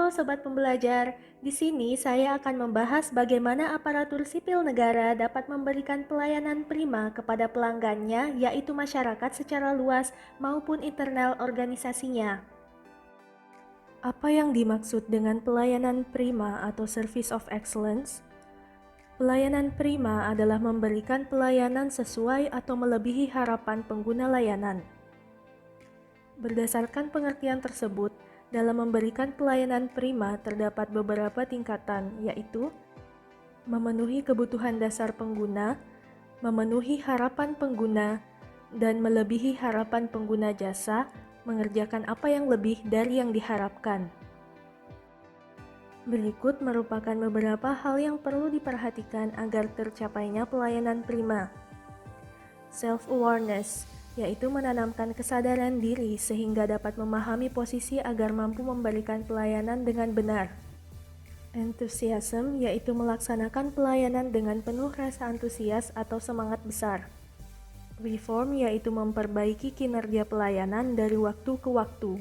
Halo Sobat Pembelajar, di sini saya akan membahas bagaimana aparatur sipil negara dapat memberikan pelayanan prima kepada pelanggannya, yaitu masyarakat secara luas maupun internal organisasinya. Apa yang dimaksud dengan pelayanan prima atau Service of Excellence? Pelayanan prima adalah memberikan pelayanan sesuai atau melebihi harapan pengguna layanan. Berdasarkan pengertian tersebut, dalam memberikan pelayanan prima terdapat beberapa tingkatan, yaitu memenuhi kebutuhan dasar pengguna, memenuhi harapan pengguna, dan melebihi harapan pengguna jasa, mengerjakan apa yang lebih dari yang diharapkan. Berikut merupakan beberapa hal yang perlu diperhatikan agar tercapainya pelayanan prima. Self-awareness, yaitu menanamkan kesadaran diri sehingga dapat memahami posisi agar mampu memberikan pelayanan dengan benar. Enthusiasm, yaitu melaksanakan pelayanan dengan penuh rasa antusias atau semangat besar. Reform, yaitu memperbaiki kinerja pelayanan dari waktu ke waktu.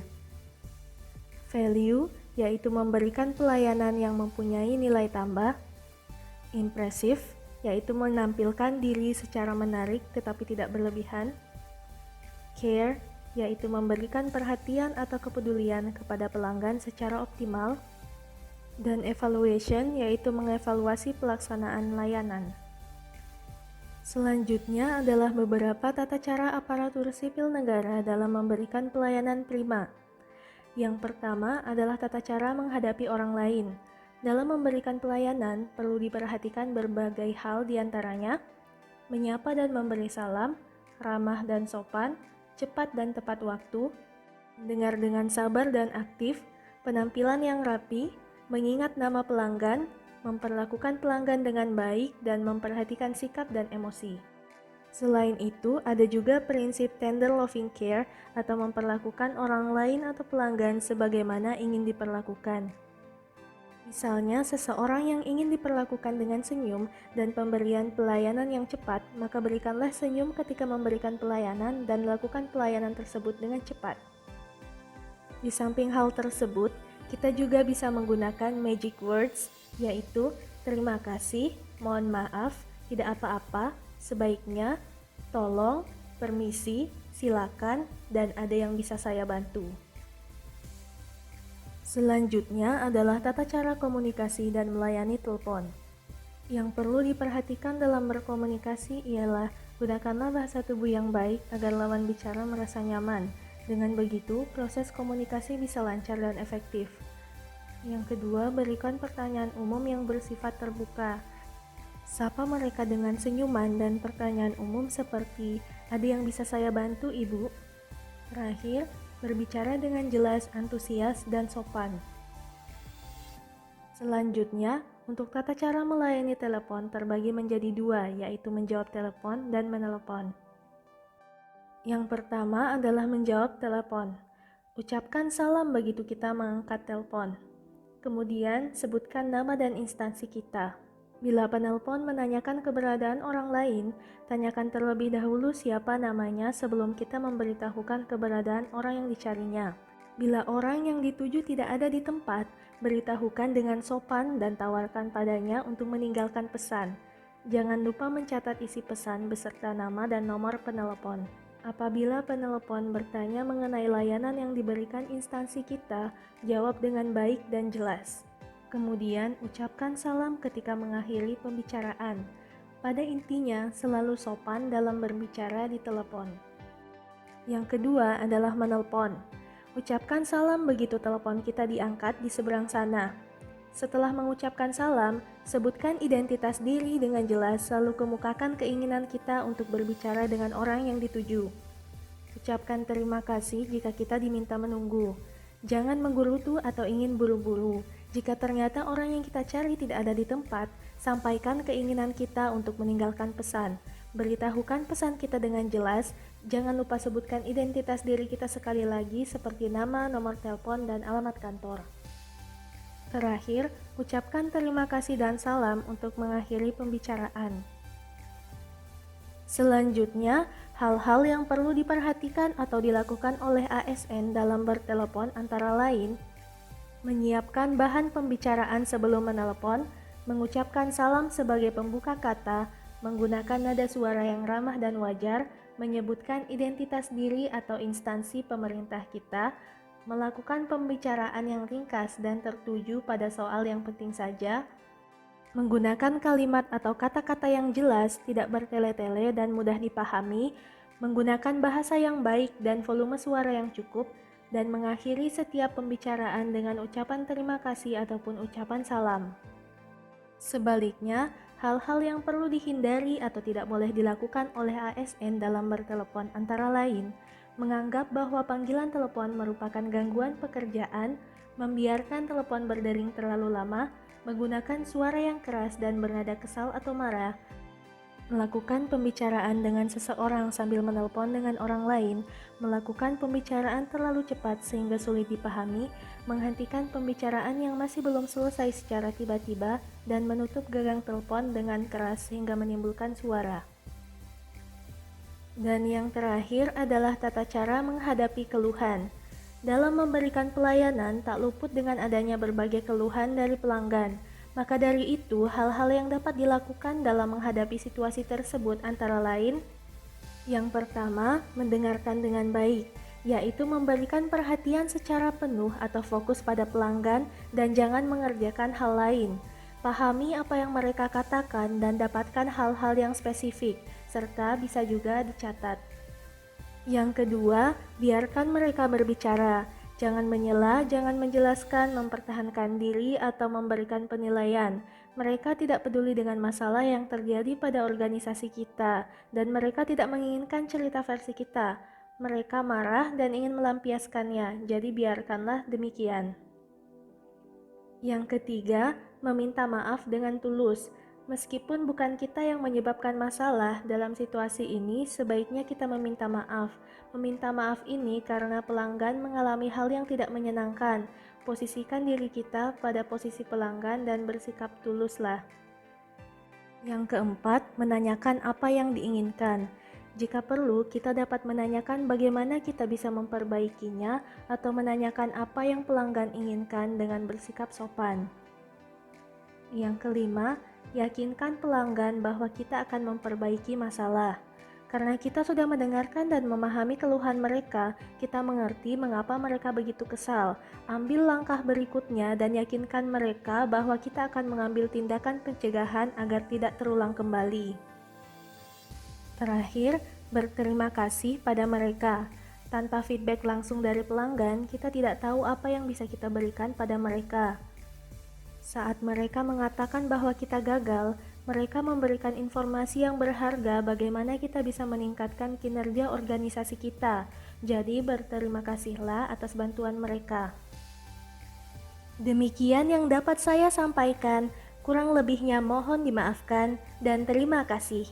Value, yaitu memberikan pelayanan yang mempunyai nilai tambah. Impressive, yaitu menampilkan diri secara menarik tetapi tidak berlebihan. Care, yaitu memberikan perhatian atau kepedulian kepada pelanggan secara optimal. Dan evaluation, yaitu mengevaluasi pelaksanaan layanan. Selanjutnya adalah beberapa tata cara aparatur sipil negara dalam memberikan pelayanan prima. Yang pertama adalah tata cara menghadapi orang lain. Dalam memberikan pelayanan, perlu diperhatikan berbagai hal diantaranya menyapa dan memberi salam, ramah dan sopan, cepat dan tepat waktu, dengar dengan sabar dan aktif, penampilan yang rapi, mengingat nama pelanggan, memperlakukan pelanggan dengan baik, dan memperhatikan sikap dan emosi. Selain itu, ada juga prinsip tender loving care atau memperlakukan orang lain atau pelanggan sebagaimana ingin diperlakukan. Misalnya, seseorang yang ingin diperlakukan dengan senyum dan pemberian pelayanan yang cepat, maka berikanlah senyum ketika memberikan pelayanan dan lakukan pelayanan tersebut dengan cepat. Di samping hal tersebut, kita juga bisa menggunakan magic words, yaitu terima kasih, mohon maaf, tidak apa-apa, sebaiknya, tolong, permisi, silakan, dan ada yang bisa saya bantu. Selanjutnya adalah tata cara komunikasi dan melayani telepon. Yang perlu diperhatikan dalam berkomunikasi ialah gunakanlah bahasa tubuh yang baik agar lawan bicara merasa nyaman. Dengan begitu, proses komunikasi bisa lancar dan efektif. Yang kedua, berikan pertanyaan umum yang bersifat terbuka. Sapa mereka dengan senyuman dan pertanyaan umum seperti, "Ada yang bisa saya bantu, Ibu?" Terakhir, berbicara dengan jelas, antusias, dan sopan. Selanjutnya, untuk tata cara melayani telepon terbagi menjadi dua, yaitu menjawab telepon dan menelepon. Yang pertama adalah menjawab telepon. Ucapkan salam begitu kita mengangkat telepon. Kemudian, sebutkan nama dan instansi kita. Bila penelpon menanyakan keberadaan orang lain, tanyakan terlebih dahulu siapa namanya sebelum kita memberitahukan keberadaan orang yang dicarinya. Bila orang yang dituju tidak ada di tempat, beritahukan dengan sopan dan tawarkan padanya untuk meninggalkan pesan. Jangan lupa mencatat isi pesan beserta nama dan nomor penelepon. Apabila penelepon bertanya mengenai layanan yang diberikan instansi kita, jawab dengan baik dan jelas. Kemudian, ucapkan salam ketika mengakhiri pembicaraan. Pada intinya, selalu sopan dalam berbicara di telepon. Yang kedua adalah menelpon. Ucapkan salam begitu telepon kita diangkat di seberang sana. Setelah mengucapkan salam, sebutkan identitas diri dengan jelas, lalu kemukakan keinginan kita untuk berbicara dengan orang yang dituju. Ucapkan terima kasih jika kita diminta menunggu. Jangan menggerutu atau ingin buru-buru. Jika ternyata orang yang kita cari tidak ada di tempat, sampaikan keinginan kita untuk meninggalkan pesan. Beritahukan pesan kita dengan jelas. Jangan lupa sebutkan identitas diri kita sekali lagi seperti nama, nomor telepon, dan alamat kantor. Terakhir, ucapkan terima kasih dan salam untuk mengakhiri pembicaraan. Selanjutnya, hal-hal yang perlu diperhatikan atau dilakukan oleh ASN dalam bertelepon antara lain menyiapkan bahan pembicaraan sebelum menelepon, mengucapkan salam sebagai pembuka kata, menggunakan nada suara yang ramah dan wajar, menyebutkan identitas diri atau instansi pemerintah kita, melakukan pembicaraan yang ringkas dan tertuju pada soal yang penting saja, menggunakan kalimat atau kata-kata yang jelas, tidak bertele-tele dan mudah dipahami, menggunakan bahasa yang baik dan volume suara yang cukup, dan mengakhiri setiap pembicaraan dengan ucapan terima kasih ataupun ucapan salam. Sebaliknya, hal-hal yang perlu dihindari atau tidak boleh dilakukan oleh ASN dalam bertelepon antara lain, menganggap bahwa panggilan telepon merupakan gangguan pekerjaan, membiarkan telepon berdering terlalu lama, menggunakan suara yang keras dan bernada kesal atau marah, melakukan pembicaraan dengan seseorang sambil menelpon dengan orang lain, melakukan pembicaraan terlalu cepat sehingga sulit dipahami, menghentikan pembicaraan yang masih belum selesai secara tiba-tiba, dan menutup gagang telepon dengan keras sehingga menimbulkan suara. Dan yang terakhir adalah tata cara menghadapi keluhan. Dalam memberikan pelayanan, tak luput dengan adanya berbagai keluhan dari pelanggan. Maka dari itu, hal-hal yang dapat dilakukan dalam menghadapi situasi tersebut antara lain, yang pertama, mendengarkan dengan baik, yaitu memberikan perhatian secara penuh atau fokus pada pelanggan dan jangan mengerjakan hal lain. Pahami apa yang mereka katakan dan dapatkan hal-hal yang spesifik, serta bisa juga dicatat. Yang kedua, biarkan mereka berbicara. Jangan menyela, jangan menjelaskan, mempertahankan diri, atau memberikan penilaian. Mereka tidak peduli dengan masalah yang terjadi pada organisasi kita, dan mereka tidak menginginkan cerita versi kita. Mereka marah dan ingin melampiaskannya, jadi biarkanlah demikian. Yang ketiga, meminta maaf dengan tulus. Meskipun bukan kita yang menyebabkan masalah dalam situasi ini, sebaiknya kita meminta maaf. Meminta maaf ini karena pelanggan mengalami hal yang tidak menyenangkan. Posisikan diri kita pada posisi pelanggan dan bersikap tuluslah. Yang keempat, menanyakan apa yang diinginkan. Jika perlu, kita dapat menanyakan bagaimana kita bisa memperbaikinya atau menanyakan apa yang pelanggan inginkan dengan bersikap sopan. Yang kelima, yakinkan pelanggan bahwa kita akan memperbaiki masalah. Karena kita sudah mendengarkan dan memahami keluhan mereka, kita mengerti mengapa mereka begitu kesal. Ambil langkah berikutnya dan yakinkan mereka bahwa kita akan mengambil tindakan pencegahan agar tidak terulang kembali. Terakhir, berterima kasih pada mereka. Tanpa feedback langsung dari pelanggan, kita tidak tahu apa yang bisa kita berikan pada mereka. Saat mereka mengatakan bahwa kita gagal, mereka memberikan informasi yang berharga bagaimana kita bisa meningkatkan kinerja organisasi kita. Jadi berterima kasihlah atas bantuan mereka. Demikian yang dapat saya sampaikan, kurang lebihnya mohon dimaafkan dan terima kasih.